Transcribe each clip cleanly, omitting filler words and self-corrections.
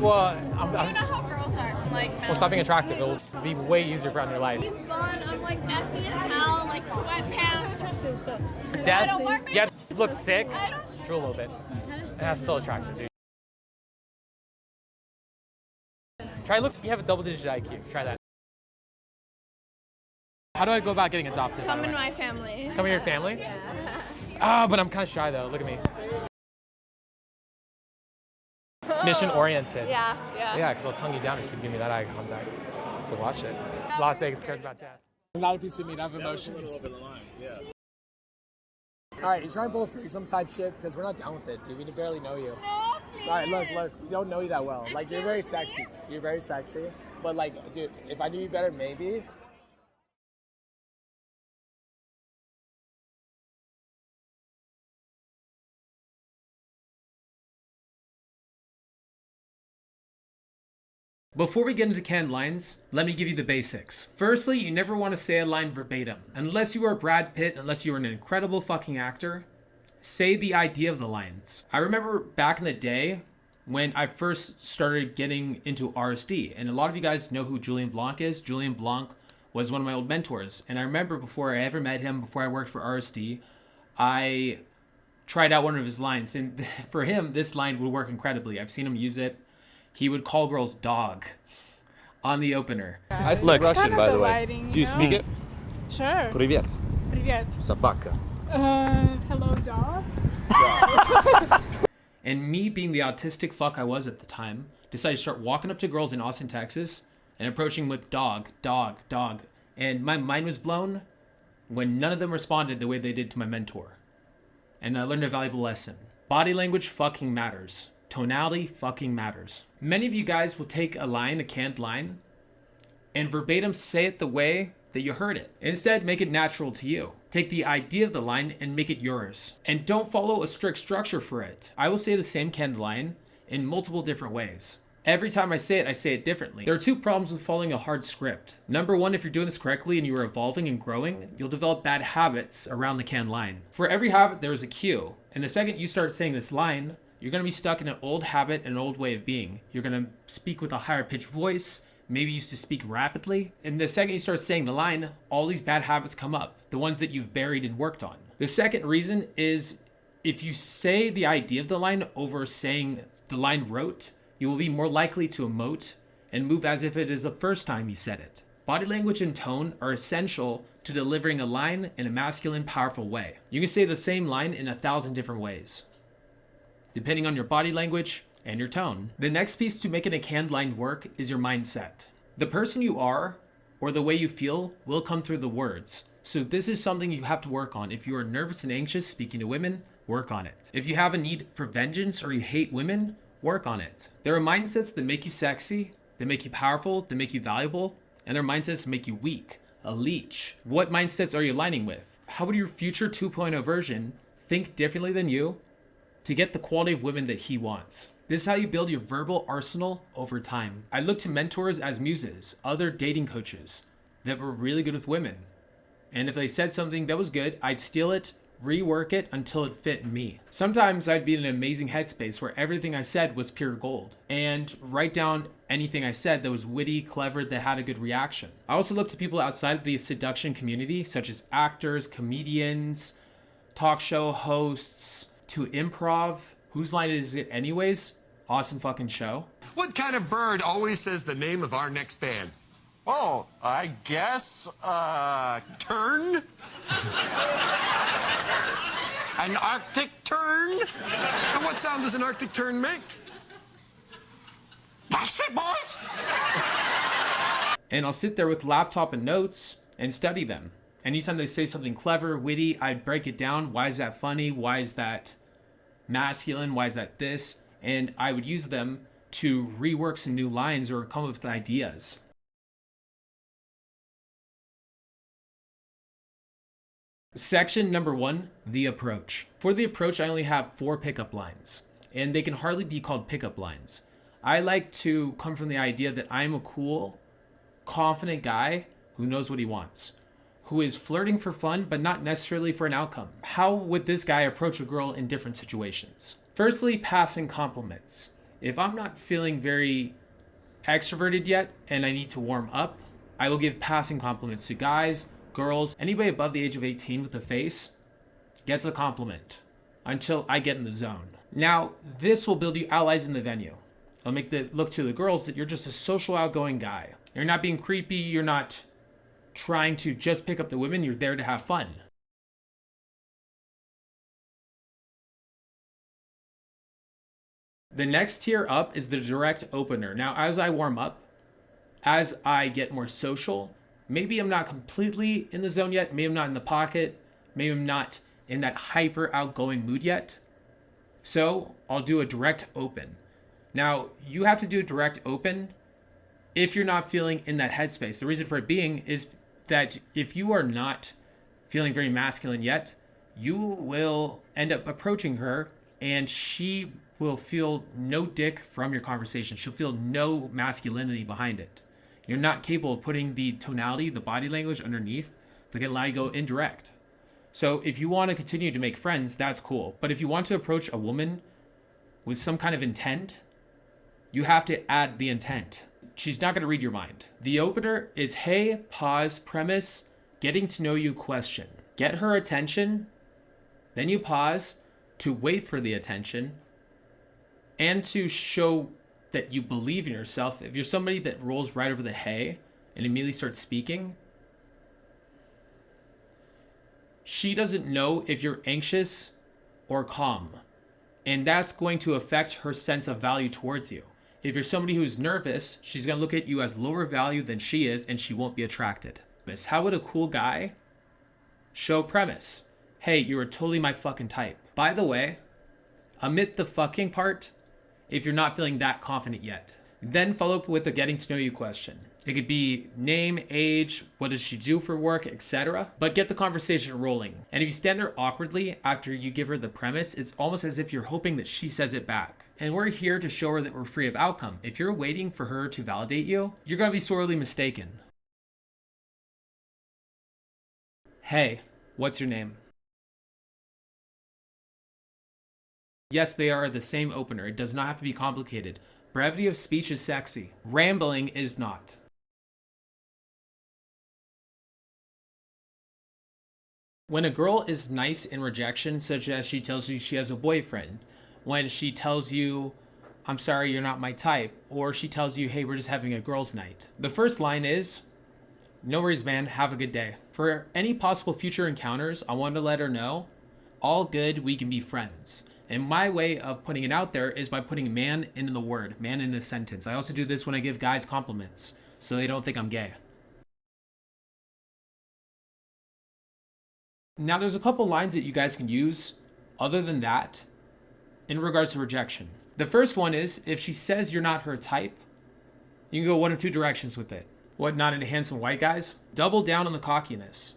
Well, You know how girls are. Like, well, stop being attractive. It'll be way easier for you in your life. He's fun. I'm like messy as hell, like sweatpants. Dad, I don't work. yeah, looks sick. I don't. Drew a little bit. That's still attractive, dude. Try look. You have a double-digit IQ. Try that. How do I go about getting adopted? Come in my family. Come in your family? Yeah. Ah, but I'm kind of shy though. Look at me. Mission oriented. Yeah. Yeah, because I'll tongue you down and keep giving me that eye contact. So watch it. Las Vegas cares about that. Not a piece of meat. I have emotions. All right, you're trying to pull threesome type shit because we're not down with it, dude. We barely know you. No, please. All right, look. We don't know you that well. Like, you're very sexy. But like, dude, if I knew you better, maybe. Before we get into canned lines, let me give you the basics. Firstly, you never want to say a line verbatim. Unless you are Brad Pitt, unless you are an incredible fucking actor, say the idea of the lines. I remember back in the day when I first started getting into RSD, and a lot of you guys know who Julian Blanc is. Julian Blanc was one of my old mentors, and I remember before I ever met him, before I worked for RSD, I tried out one of his lines, and for him, this line would work incredibly. I've seen him use it. He would call girls dog on the opener. I speak Russian, by the way. Writing, Do you speak it? Sure. Привет. Привет. Собака. Hello, dog. And me being the autistic fuck I was at the time, decided to start walking up to girls in Austin, Texas, and approaching with dog. And my mind was blown when none of them responded the way they did to my mentor. And I learned a valuable lesson. Body language fucking matters. Tonality fucking matters. Many of you guys will take a line, a canned line, and verbatim say it the way that you heard it. Instead, make it natural to you. Take the idea of the line and make it yours. And don't follow a strict structure for it. I will say the same canned line in multiple different ways. Every time I say it differently. There are two problems with following a hard script. Number one, if you're doing this correctly and you are evolving and growing, you'll develop bad habits around the canned line. For every habit, there is a cue. And the second you start saying this line, you're going to be stuck in an old habit, an old way of being. You're going to speak with a higher pitched voice, maybe you used to speak rapidly. And the second you start saying the line, all these bad habits come up, the ones that you've buried and worked on. The second reason is if you say the idea of the line over saying the line rote, you will be more likely to emote and move as if it is the first time you said it. Body language and tone are essential to delivering a line in a masculine, powerful way. You can say the same line in 1,000 different ways, depending on your body language and your tone. The next piece to making a canned line work is your mindset. The person you are or the way you feel will come through the words. So this is something you have to work on. If you are nervous and anxious speaking to women, work on it. If you have a need for vengeance or you hate women, work on it. There are mindsets that make you sexy, that make you powerful, that make you valuable, and there are mindsets that make you weak, a leech. What mindsets are you aligning with? How would your future 2.0 version think differently than you to get the quality of women that he wants? This is how you build your verbal arsenal over time. I look to mentors as muses, other dating coaches that were really good with women. And if they said something that was good, I'd steal it, rework it until it fit me. Sometimes I'd be in an amazing headspace where everything I said was pure gold and write down anything I said that was witty, clever, that had a good reaction. I also look to people outside of the seduction community, such as actors, comedians, talk show hosts, to improv. Whose line is it anyways? Awesome fucking show. What kind of bird always says the name of our next band? Oh, I guess, Turn? an Arctic tern? And what sound does an Arctic tern make? Backstreet Boys? And I'll sit there with laptop and notes and study them. Anytime they say something clever, witty, I'd break it down. Why is that funny? Why is that masculine? Why is that this? And I would use them to rework some new lines or come up with ideas. Section number 1, the approach. For the approach, I only have 4 pickup lines, and they can hardly be called pickup lines. I like to come from the idea that I'm a cool, confident guy who knows what he wants, who is flirting for fun, but not necessarily for an outcome. How would this guy approach a girl in different situations? Firstly, passing compliments. If I'm not feeling very extroverted yet and I need to warm up, I will give passing compliments to guys, girls, anybody above the age of 18 with a face gets a compliment until I get in the zone. Now, this will build you allies in the venue. It'll make the look to the girls that you're just a social, outgoing guy. You're not being creepy. You're not trying to just pick up the women. You're there to have fun. The next tier up is the direct opener. Now, as I warm up, as I get more social, maybe I'm not completely in the zone yet. Maybe I'm not in the pocket. Maybe I'm not in that hyper outgoing mood yet. So I'll do a direct open. Now, you have to do a direct open if you're not feeling in that headspace. The reason for it being is that if you are not feeling very masculine yet, you will end up approaching her and she will feel no dick from your conversation. She'll feel no masculinity behind it. You're not capable of putting the tonality, the body language underneath that can allow you to go indirect. So if you want to continue to make friends, that's cool. But if you want to approach a woman with some kind of intent, you have to add the intent. She's not going to read your mind. The opener is hey, pause, premise, getting to know you question. Get her attention, then you pause to wait for the attention and to show that you believe in yourself. If you're somebody that rolls right over the hey and immediately starts speaking, she doesn't know if you're anxious or calm. And that's going to affect her sense of value towards you. If you're somebody who's nervous, she's going to look at you as lower value than she is, and she won't be attracted. How would a cool guy show premise? Hey, you are totally my fucking type. By the way, omit the fucking part if you're not feeling that confident yet. Then follow up with a getting to know you question. It could be name, age, what does she do for work, etc. But get the conversation rolling. And if you stand there awkwardly after you give her the premise, it's almost as if you're hoping that she says it back. And we're here to show her that we're free of outcome. If you're waiting for her to validate you, you're going to be sorely mistaken. Hey, what's your name? Yes, they are the same opener. It does not have to be complicated. Brevity of speech is sexy. Rambling is not. When a girl is nice in rejection, such as she tells you she has a boyfriend, when she tells you, I'm sorry, you're not my type, or she tells you, hey, we're just having a girls' night, the first line is, no worries, man, have a good day. For any possible future encounters, I want to let her know, all good, we can be friends. And my way of putting it out there is by putting man in the word, man in the sentence. I also do this when I give guys compliments, so they don't think I'm gay. Now, there's a couple lines that you guys can use other than that in regards to rejection. The first one is, if she says you're not her type, you can go one of two directions with it. What, not into handsome white guys? Double down on the cockiness.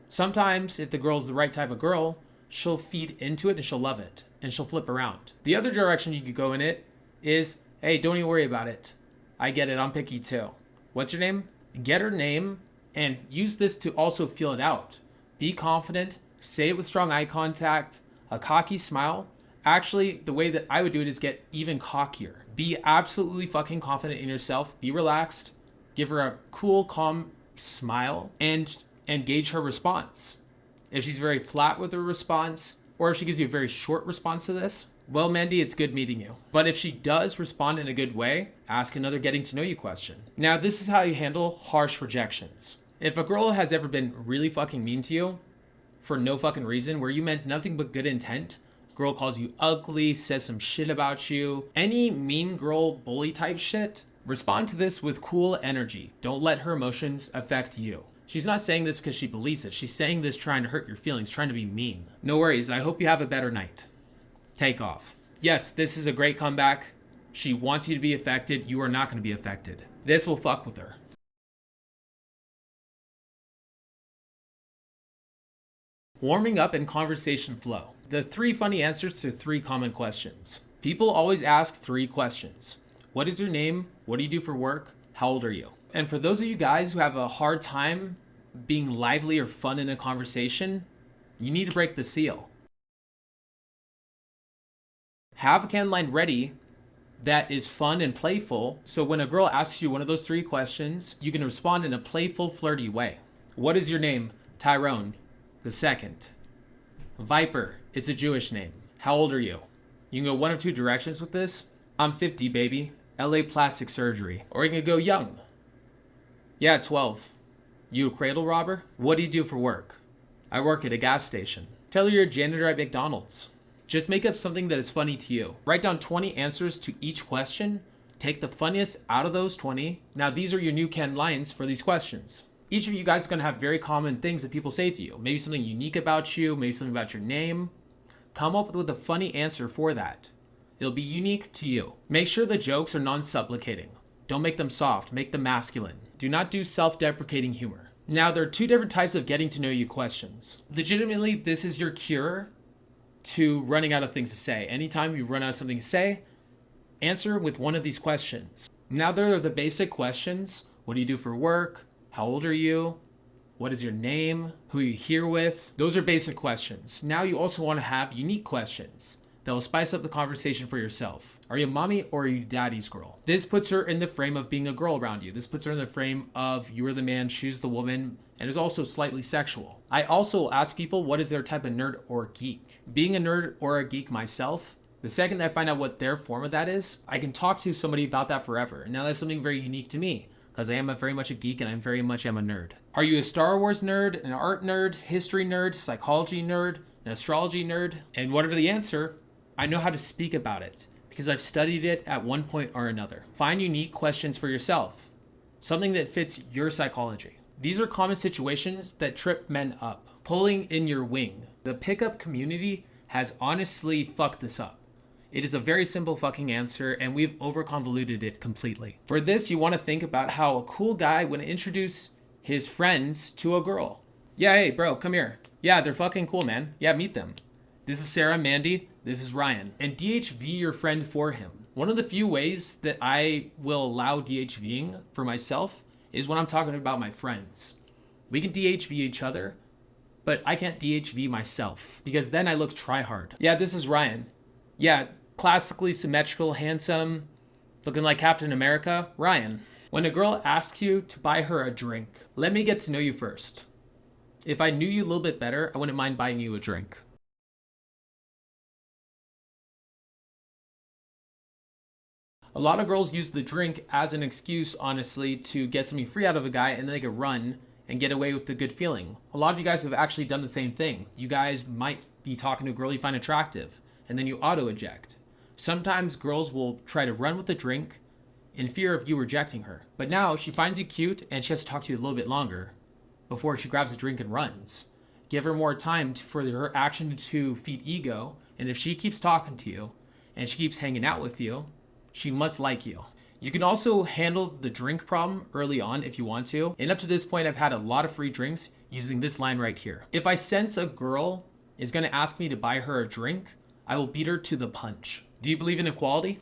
Sometimes, if the girl's the right type of girl, she'll feed into it and she'll love it and she'll flip around. The other direction you could go in it is, hey, don't even worry about it. I get it, I'm picky too. What's your name? Get her name and use this to also feel it out. Be confident, say it with strong eye contact, a cocky smile. Actually, the way that I would do it is get even cockier. Be absolutely fucking confident in yourself. Be relaxed. Give her a cool, calm smile and gauge her response. If she's very flat with her response, or if she gives you a very short response to this, well, Mandy, it's good meeting you. But if she does respond in a good way, ask another getting to know you question. Now, this is how you handle harsh rejections. If a girl has ever been really fucking mean to you for no fucking reason, where you meant nothing but good intent, girl calls you ugly, says some shit about you, any mean girl bully type shit, respond to this with cool energy. Don't let her emotions affect you. She's not saying this because she believes it. She's saying this trying to hurt your feelings, trying to be mean. No worries. I hope you have a better night. Take off. Yes, this is a great comeback. She wants you to be affected. You are not going to be affected. This will fuck with her. Warming up and conversation flow. The 3 funny answers to 3 common questions. People always ask 3 questions. What is your name? What do you do for work? How old are you? And for those of you guys who have a hard time being lively or fun in a conversation, you need to break the seal. Have a can line ready that is fun and playful. So when a girl asks you one of those 3 questions, you can respond in a playful, flirty way. What is your name? Tyrone. The second. Viper. It's a Jewish name. How old are you? You can go one of 2 directions with this. I'm 50, baby. LA plastic surgery. Or you can go young. Yeah, 12. You a cradle robber? What do you do for work? I work at a gas station. Tell her you're a janitor at McDonald's. Just make up something that is funny to you. Write down 20 answers to each question. Take the funniest out of those 20. Now these are your new canned lines for these questions. Each of you guys is going to have very common things that people say to you. Maybe something unique about you, maybe something about your name. Come up with a funny answer for that. It'll be unique to you. Make sure the jokes are non-supplicating. Don't make them soft, make them masculine. Do not do self-deprecating humor. Now there are 2 different types of getting to know you questions. Legitimately, this is your cure to running out of things to say. Anytime you run out of something to say, answer with one of these questions. Now there are the basic questions. What do you do for work? How old are you? What is your name? Who are you here with? Those are basic questions. Now you also want to have unique questions that will spice up the conversation for yourself. Are you mommy or are you daddy's girl? This puts her in the frame of being a girl around you. This puts her in the frame of you are the man, she's the woman, and is also slightly sexual. I also ask people what is their type of nerd or geek. Being a nerd or a geek myself, the second that I find out what their form of that is, I can talk to somebody about that forever. And now that's something very unique to me, because I am very much a geek and I very much am a nerd. Are you a Star Wars nerd, an art nerd, history nerd, psychology nerd, an astrology nerd? And whatever the answer, I know how to speak about it because I've studied it at one point or another. Find unique questions for yourself, something that fits your psychology. These are common situations that trip men up. Pulling in your wing. The pickup community has honestly fucked this up. It is a very simple fucking answer and we've overconvoluted it completely. For this, you want to think about how a cool guy would introduce his friends to a girl. Yeah, hey bro, come here. Yeah, they're fucking cool, man. Yeah, meet them. This is Sarah, Mandy, this is Ryan. And DHV your friend for him. One of the few ways that I will allow DHVing for myself is when I'm talking about my friends. We can DHV each other, but I can't DHV myself because then I look try hard. Yeah, this is Ryan. Yeah, classically symmetrical, handsome, looking like Captain America, Ryan. When a girl asks you to buy her a drink, let me get to know you first. If I knew you a little bit better, I wouldn't mind buying you a drink. A lot of girls use the drink as an excuse, honestly, to get something free out of a guy and then they can run and get away with the good feeling. A lot of you guys have actually done the same thing. You guys might be talking to a girl you find attractive and then you auto-eject. Sometimes girls will try to run with the drink in fear of you rejecting her. But now she finds you cute and she has to talk to you a little bit longer before she grabs a drink and runs. Give her more time for her action to feed ego, and if she keeps talking to you and she keeps hanging out with you, she must like you. You can also handle the drink problem early on if you want to. And up to this point, I've had a lot of free drinks using this line right here. If I sense a girl is gonna ask me to buy her a drink, I will beat her to the punch. Do you believe in equality?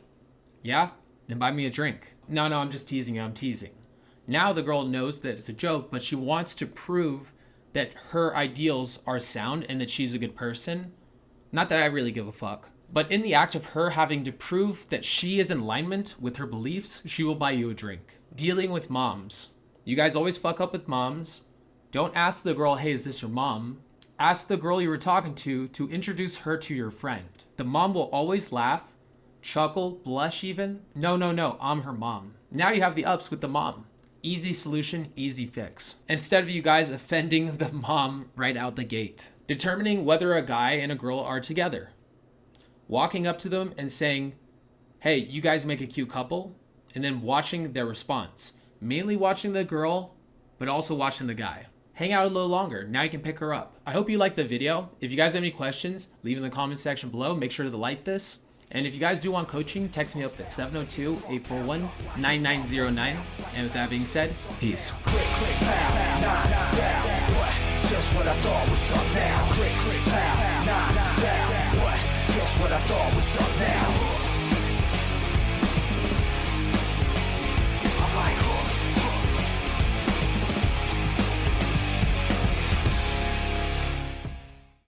Yeah? Then buy me a drink. No, I'm just teasing you, I'm teasing. Now the girl knows that it's a joke, but she wants to prove that her ideals are sound and that she's a good person. Not that I really give a fuck. But in the act of her having to prove that she is in alignment with her beliefs, she will buy you a drink. Dealing with moms. You guys always fuck up with moms. Don't ask the girl, hey, is this your mom? Ask the girl you were talking to introduce her to your friend. The mom will always laugh, chuckle, blush even. No, I'm her mom. Now you have the ups with the mom. Easy solution, easy fix. Instead of you guys offending the mom right out the gate. Determining whether a guy and a girl are together. Walking up to them and saying, hey, you guys make a cute couple, and then watching their response. Mainly watching the girl, but also watching the guy. Hang out a little longer. Now you can pick her up. I hope you liked the video. If you guys have any questions, leave in the comments section below. Make sure to like this. And if you guys do want coaching, text me up at 702-841-9909. And with that being said, peace. Just what I thought was up now. Click, click, pow.